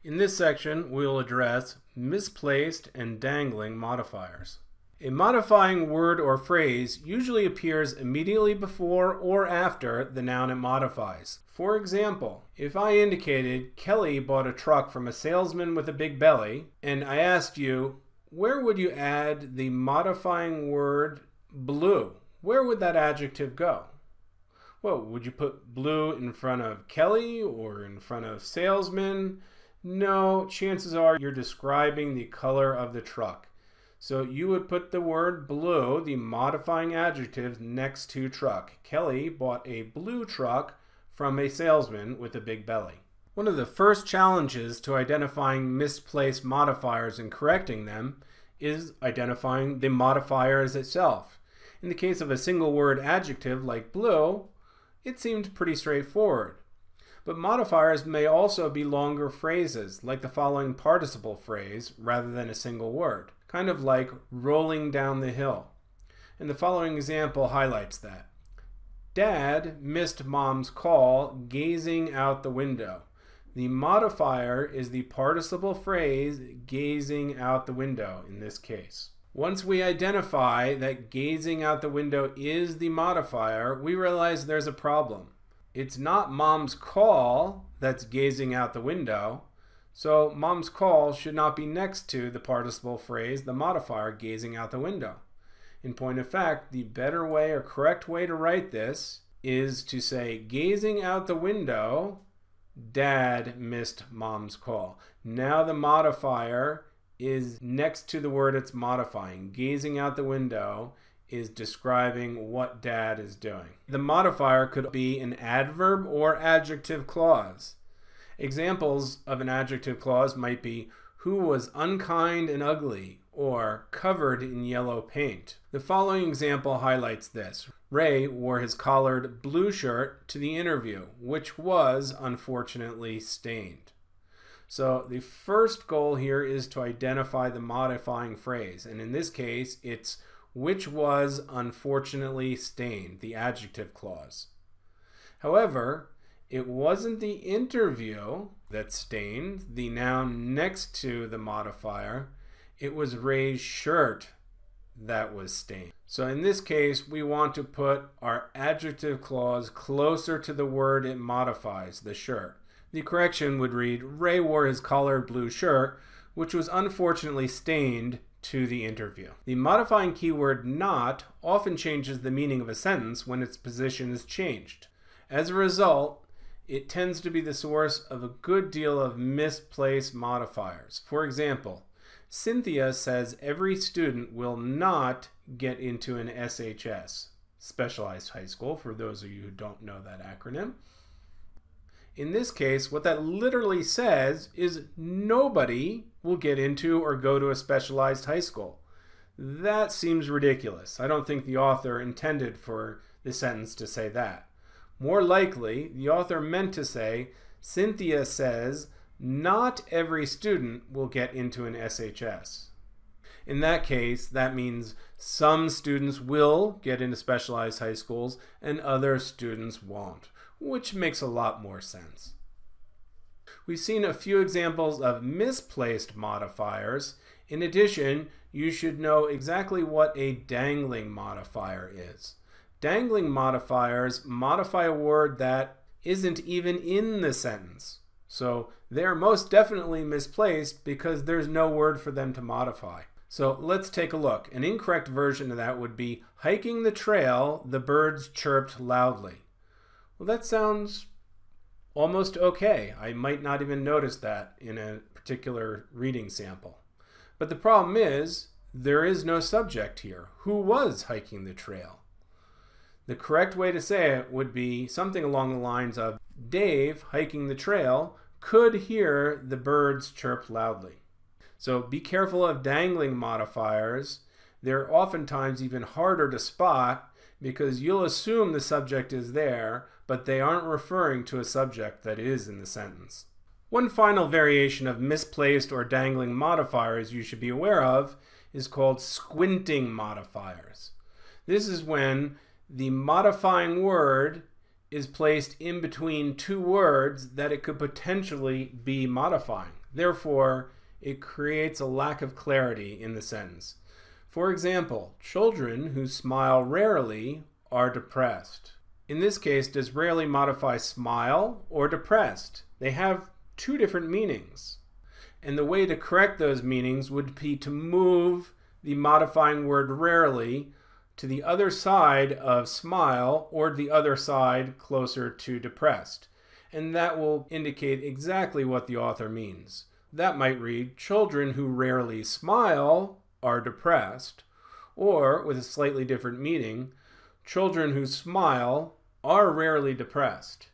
In this section, we'll address misplaced and dangling modifiers. A modifying word or phrase usually appears immediately before or after the noun it modifies. For example, if I indicated Kelly bought a truck from a salesman with a big belly, and I asked you, where would you add the modifying word blue? Where would that adjective go? Well, would you put blue in front of Kelly or in front of salesman? No, chances are you're describing the color of the truck. So you would put the word blue, the modifying adjective, next to truck. Kelly bought a blue truck from a salesman with a big belly. One of the first challenges to identifying misplaced modifiers and correcting them is identifying the modifiers itself. In the case of a single word adjective like blue, it seemed pretty straightforward. But modifiers may also be longer phrases, like the following participle phrase, rather than a single word, kind of like rolling down the hill. And the following example highlights that. Dad missed Mom's call gazing out the window. The modifier is the participle phrase gazing out the window in this case. Once we identify that gazing out the window is the modifier, we realize there's a problem. It's not Mom's call that's gazing out the window, so Mom's call should not be next to the participle phrase, the modifier, gazing out the window. In point of fact, the better way or correct way to write this is to say, gazing out the window, Dad missed Mom's call. Now the modifier is next to the word it's modifying. Gazing out the window is describing what Dad is doing. The modifier could be an adverb or adjective clause. Examples of an adjective clause might be who was unkind and ugly, or covered in yellow paint. The following example highlights this. Ray wore his collared blue shirt to the interview, which was unfortunately stained. So the first goal here is to identify the modifying phrase, and in this case it's which was unfortunately stained, the adjective clause. However, it wasn't the interview that stained, the noun next to the modifier. It was Ray's shirt that was stained. So in this case, we want to put our adjective clause closer to the word it modifies, the shirt. The correction would read, Ray wore his collared blue shirt, which was unfortunately stained to the interview. The modifying keyword not often changes the meaning of a sentence when its position is changed. As a result, it tends to be the source of a good deal of misplaced modifiers. For example, Cynthia says every student will not get into an SHS, Specialized High School, for those of you who don't know that acronym. In this case, what that literally says is nobody will get into or go to a specialized high school. That seems ridiculous. I don't think the author intended for the sentence to say that. More likely, the author meant to say, Cynthia says not every student will get into an SHS. In that case, that means some students will get into specialized high schools and other students won't, which makes a lot more sense. We've seen a few examples of misplaced modifiers. In addition, you should know exactly what a dangling modifier is. Dangling modifiers modify a word that isn't even in the sentence. So they're most definitely misplaced because there's no word for them to modify. So let's take a look. An incorrect version of that would be, hiking the trail, the birds chirped loudly. Well, that sounds almost okay. I might not even notice that in a particular reading sample. But the problem is, there is no subject here. Who was hiking the trail? The correct way to say it would be something along the lines of, Dave, hiking the trail, could hear the birds chirp loudly. So be careful of dangling modifiers. They're oftentimes even harder to spot because you'll assume the subject is there, but they aren't referring to a subject that is in the sentence. One final variation of misplaced or dangling modifiers you should be aware of is called squinting modifiers. This is when the modifying word is placed in between two words that it could potentially be modifying. Therefore, it creates a lack of clarity in the sentence. For example, children who smile rarely are depressed. In this case, does rarely modify smile or depressed? They have two different meanings. And the way to correct those meanings would be to move the modifying word rarely to the other side of smile or the other side closer to depressed. And that will indicate exactly what the author means. That might read, children who rarely smile are depressed, or with a slightly different meaning, children who smile are rarely depressed.